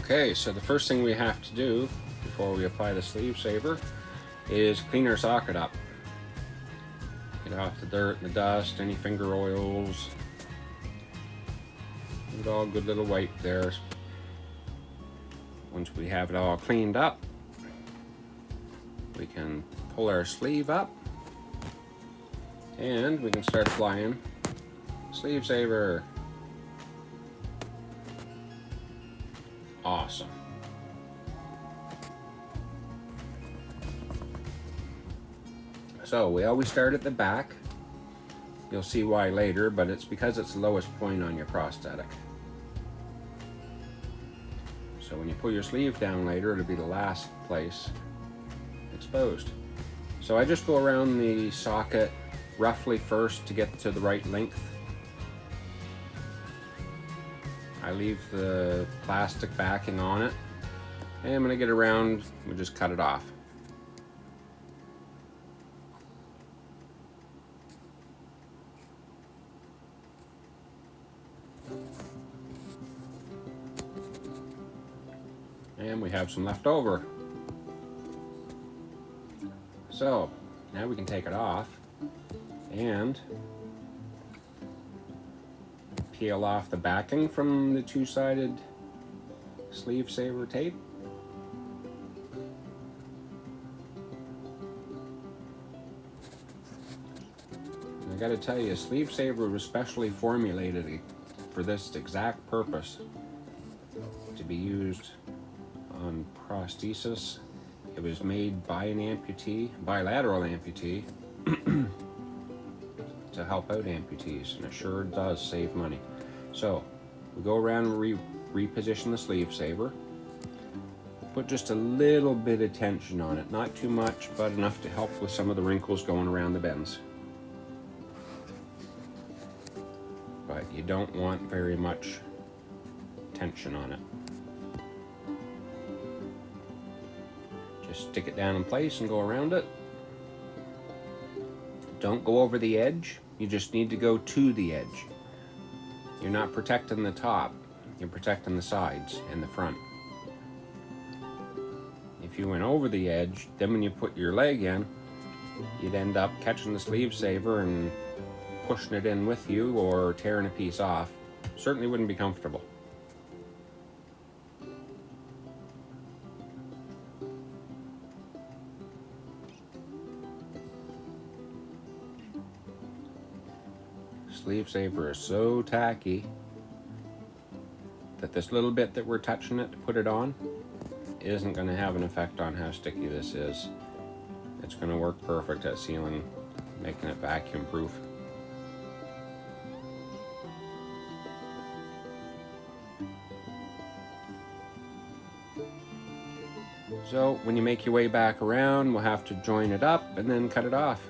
Okay, so the first thing we have to do before we apply the sleeve saver is clean our socket up. Get off the dirt and the dust, any finger oils. Give it all a good little wipe there. Once we have it all cleaned up, we can pull our sleeve up and we can start applying sleeve saver. Awesome. So we always start at the back. You'll see why later, but it's because it's the lowest point on your prosthetic. So when you pull your sleeve down later, it'll be the last place exposed. So I just go around the socket roughly first to get to the right length. I leave the plastic backing on it, and when I get around, we just cut it off. And we have some left over. So now we can take it off and peel off the backing from the two-sided sleeve saver tape. And I gotta tell you, sleeve saver was specially formulated for this exact purpose, to be used on prosthesis. It was made by an amputee, bilateral amputee, to help out amputees, and it sure does save money. So we go around and reposition the sleeve saver. Put just a little bit of tension on it, not too much, but enough to help with some of the wrinkles going around the bends. But you don't want very much tension on it. Just stick it down in place and go around it. Don't go over the edge. You just need to go to the edge. You're not protecting the top, you're protecting the sides and the front. If you went over the edge, then when you put your leg in, you'd end up catching the sleeve saver and pushing it in with you or tearing a piece off. Certainly wouldn't be comfortable. Sleeve saver is so tacky that this little bit that we're touching it to put it on isn't going to have an effect on how sticky this is. It's going to work perfect at sealing, making it vacuum proof. So when you make your way back around, we'll have to join it up and then cut it off.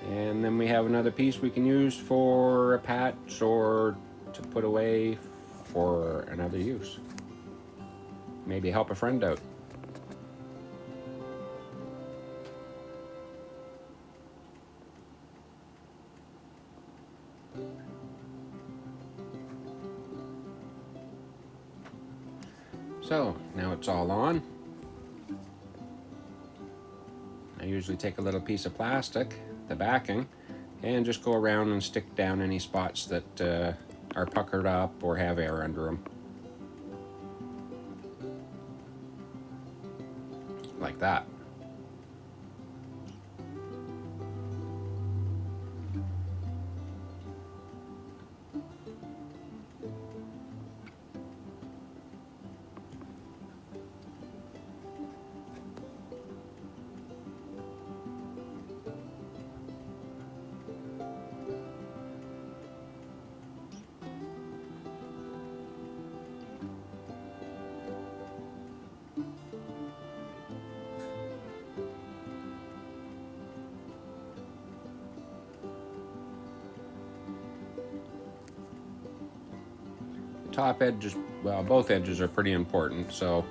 And then we have another piece we can use for a patch or to put away for another use. Maybe help a friend out. So now it's all on. I usually take a little piece of plastic, the backing, and just go around and stick down any spots that are puckered up or have air under them. Like that. Top edges, well, both edges are pretty important, so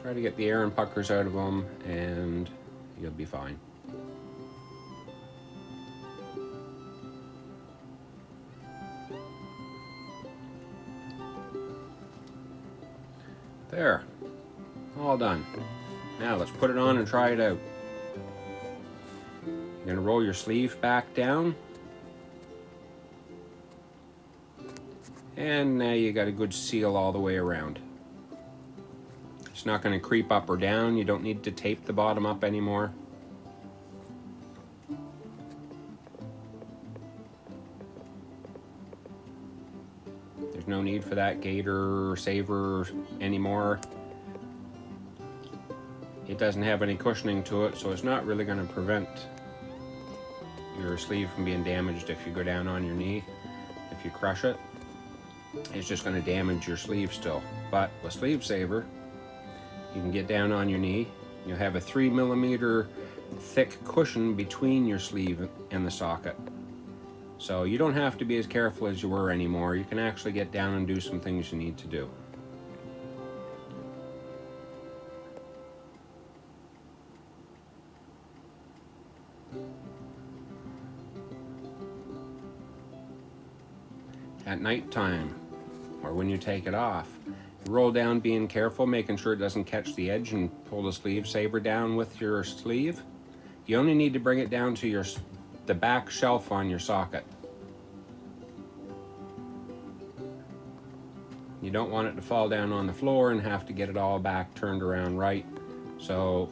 try to get the air and puckers out of them and you'll be fine. There, all done. Now let's put it on and try it out. You're gonna roll your sleeve back down. And now you got a good seal all the way around. It's not gonna creep up or down. You don't need to tape the bottom up anymore. There's no need for that gaiter or saver anymore. It doesn't have any cushioning to it, so it's not really going to prevent your sleeve from being damaged if you go down on your knee. If you crush it, it's just going to damage your sleeve still. But with SleevSaver, you can get down on your knee. You'll have a 3mm thick cushion between your sleeve and the socket. So you don't have to be as careful as you were anymore. You can actually get down and do some things you need to do. At night time, or when you take it off, roll down being careful, making sure it doesn't catch the edge, and pull the SleevSaver down with your sleeve. You only need to bring it down to the back shelf on your socket. You don't want it to fall down on the floor and have to get it all back turned around right. So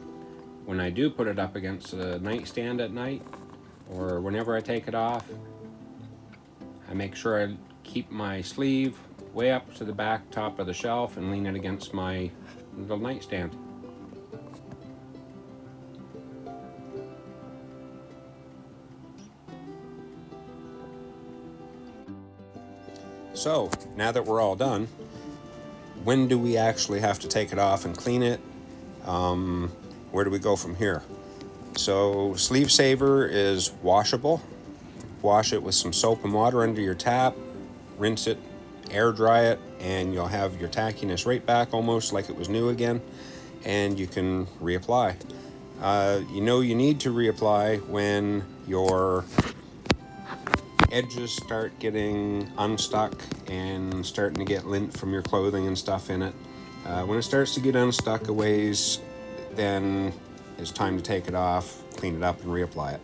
when I do put it up against the nightstand at night, or whenever I take it off, I make sure I keep my sleeve way up to the back top of the shelf and lean it against my little nightstand. So now that we're all done, when do we actually have to take it off and clean it? Where do we go from here? So SleevSaver is washable. Wash it with some soap and water under your tap, rinse it, air dry it, and you'll have your tackiness right back, almost like it was new again, and you can reapply. You know you need to reapply when your edges start getting unstuck and starting to get lint from your clothing and stuff in it. When it starts to get unstuck a ways, then it's time to take it off, clean it up, and reapply it.